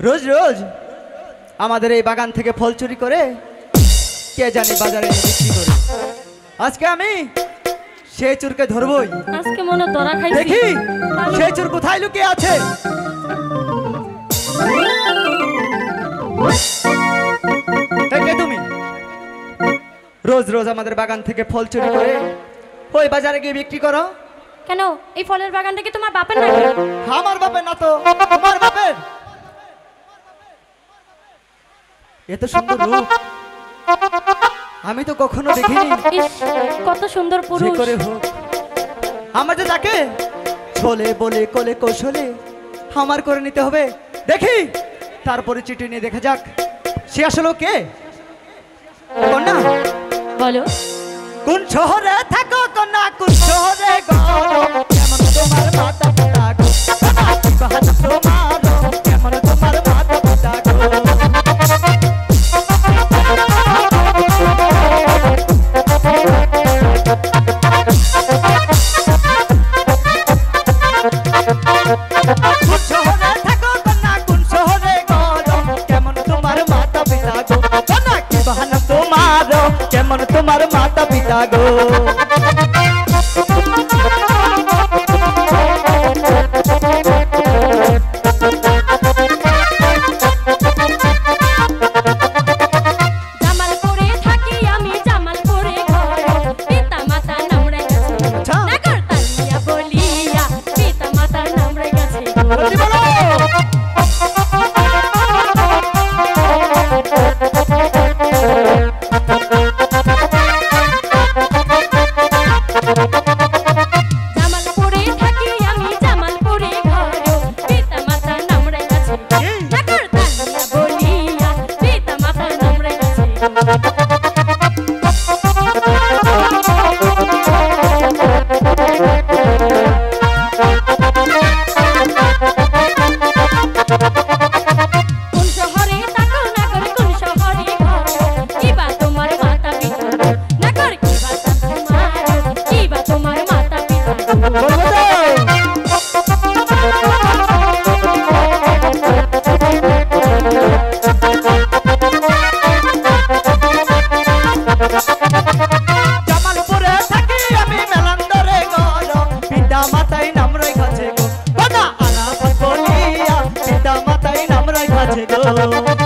রোজ রোজ আমাদের এই বাগান থেকে ফল চুরি করে কে জানি বাজারে বিক্রি করে। আজকে আমি সেই চোরকে ধরবই। আজকে মনে ধরা খাইছি। দেখি সেই চোর কোথায় লুকিয়ে আছে। কে তুমি? রোজ রোজ আমাদের বাগান থেকে ফল চুরি করে ওই বাজারে গিয়ে বিক্রি করো কেন? এই ফলের বাগানটা কি তোমার বাপের নাকি? আমার বাপের না তো, তোমার বাপের। এত সুন্দর রূপ আমি তো কখনো দেখিনি। কত সুন্দর পুরুষ। করে হোক আমার যে তাকে ছলে বলে কোলে কৌশলে আমার করে নিতে হবে। দেখি তারপরে চিঠি নিয়ে দেখা যাক সে আসলে কে। কন্যা বলো, কোন শহরে থাকো কন্যা, কোন শহরে গো, কেমন তোমার মাতা পিতা গো, কি বাহাদুর তোমার, কেমন তোমার মাতা পিতা গো। কোন শহরে থাকো কন্যা, কোন শহরে গো, কেমন তোমার মাতা পিতা গো, কন্যা কি বাহাদুর তোমার, কেমন তোমার মাতা পিতা গো। Oh